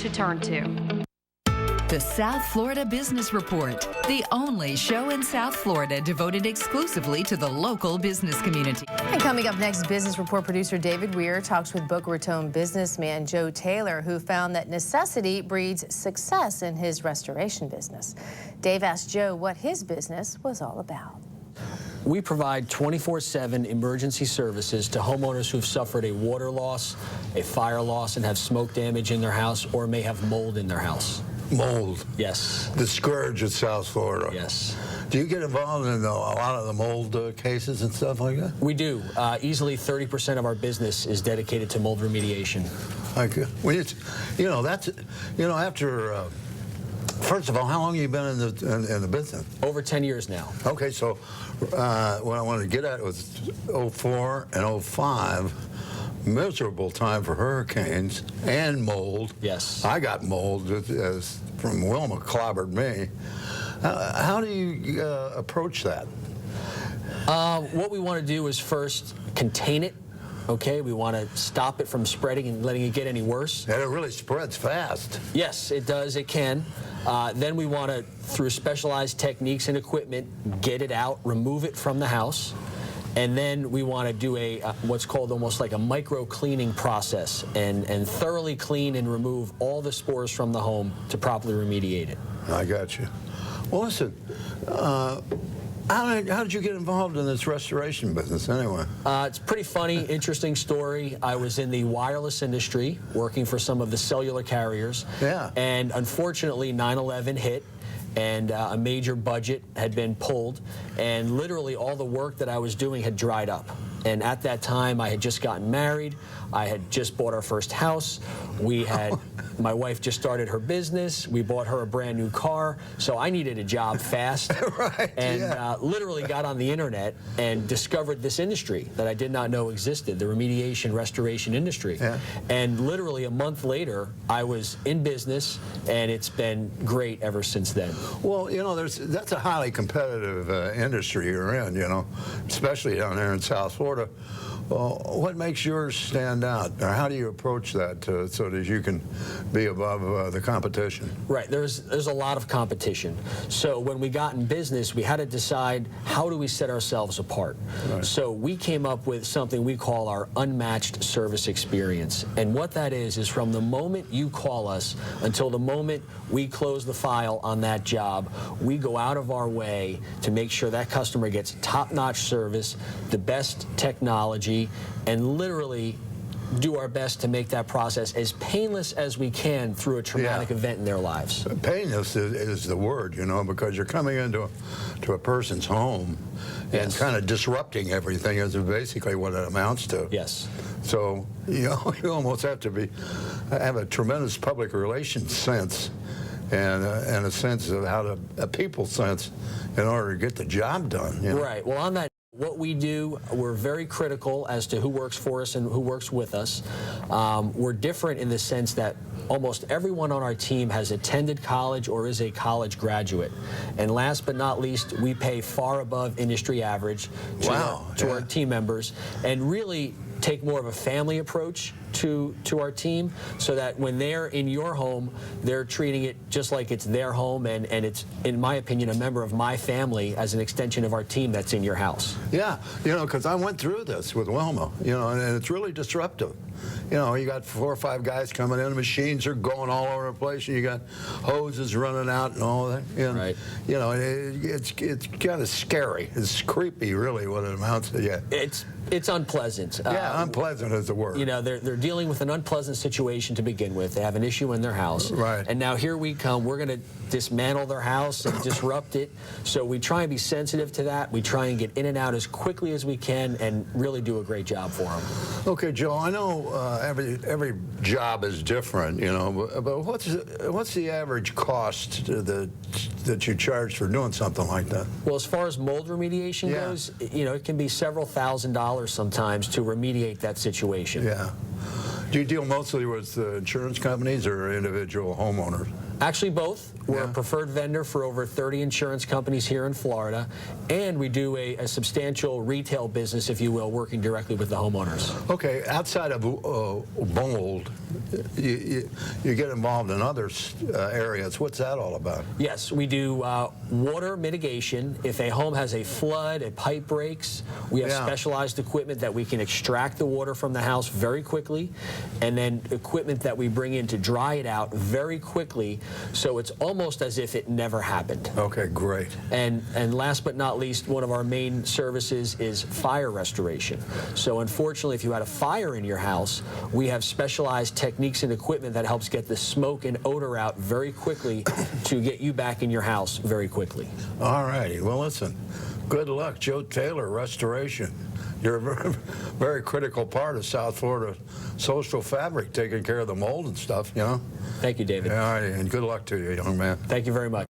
to turn to. The South Florida Business Report, the only show in South Florida devoted exclusively to the local business community. And coming up next, Business Report producer David Weir talks with Boca Raton businessman Joe Taylor, who found that necessity breeds success in his restoration business. Dave asked Joe what his business was all about. We provide 24/7 emergency services to homeowners who've suffered a water loss, a fire loss, and have smoke damage in their house or may have mold in their house. Mold. Yes. The scourge of South Florida. Yes. Do you get involved in a lot of the mold cases and stuff like that? We do. Easily 30% of our business is dedicated to mold remediation. Okay. Well, after, first of all, how long have you been in the business? Over 10 years now. Okay, so what I wanted to get at was 04 and 05. Miserable time for hurricanes and mold. Yes. I got mold from Wilma clobbered me. How do you approach that? What we want to do is first contain it. Okay, we want to stop it from spreading and letting it get any worse. And it really spreads fast. Yes, it does. It can. Then we want to, through specialized techniques and equipment, get it out, remove it from the house. And then we want to do what's called almost like a micro cleaning process and thoroughly clean and remove all the spores from the home to properly remediate it. I got you. Well, listen, how did you get involved in this restoration business anyway? It's a pretty funny, interesting story. I was in the wireless industry working for some of the cellular carriers. Yeah. And unfortunately, 9/11 hit. And a major budget had been pulled, and literally all the work that I was doing had dried up. And at that time, I had just gotten married. I had just bought our first house. My wife just started her business. We bought her a brand new car. So I needed a job fast. Right, and literally got on the internet and discovered this industry that I did not know existed, the remediation restoration industry. Yeah. And literally a month later, I was in business, and it's been great ever since then. Well, that's a highly competitive industry you're in, especially down there in South Florida. Well, what makes yours stand out, or how do you approach that so that you can be above the competition? Right, there's a lot of competition. So when we got in business, we had to decide, how do we set ourselves apart? Right. So we came up with something we call our unmatched service experience. And what that is from the moment you call us until the moment we close the file on that job, we go out of our way to make sure that customer gets top-notch service, the best technology, and literally do our best to make that process as painless as we can through a traumatic event in their lives. Painless is the word, because you're coming into a person's home and kind of disrupting everything is basically what it amounts to. Yes. So you almost have to have a tremendous public relations sense and a sense of a people sense in order to get the job done. Right. Well, on that, what we do, we're very critical as to who works for us and who works with us. We're different in the sense that almost everyone on our team has attended college or is a college graduate. And last but not least, we pay far above industry average to our team members, and really take more of a family approach to our team, so that when they're in your home, they're treating it just like it's their home, and it's, in my opinion, a member of my family as an extension of our team that's in your house. Yeah, because I went through this with Wilma, and it's really disruptive. You got 4 or 5 guys coming in, machines are going all over the place, and you got hoses running out and all that. Right. It's kind of scary. It's creepy, really, what it amounts to. Yeah. It's unpleasant. Yeah, unpleasant is the word. They're dealing with an unpleasant situation to begin with. They have an issue in their house. Right. And now here we come. We're going to dismantle their house and disrupt it. So we try and be sensitive to that. We try and get in and out as quickly as we can and really do a great job for them. Okay, Joe, I know every job is different, but what's the average cost that you charge for doing something like that? Well, as far as mold remediation goes, it can be several $1,000s sometimes to remediate that situation. Yeah. Do you deal mostly with insurance companies or individual homeowners? Actually, both. We're a Yeah. preferred vendor for over 30 insurance companies here in Florida, and we do a substantial retail business, if you will, working directly with the homeowners. Okay, outside of mold, you get involved in other areas. What's that all about? Yes, we do water mitigation. If a home has a flood, a pipe breaks, we have Yeah. specialized equipment that we can extract the water from the house very quickly, and then equipment that we bring in to dry it out very quickly, so it's almost as if it never happened. Okay, great. And last but not least, one of our main services is fire restoration. So unfortunately, if you had a fire in your house, we have specialized techniques and equipment that helps get the smoke and odor out very quickly to get you back in your house very quickly. All righty. Well, listen, good luck, Joe Taylor, Restoration. You're a very, very critical part of South Florida social fabric, taking care of the mold and stuff, you know? Thank you, David. All right, and good luck to you, young man. Thank you very much.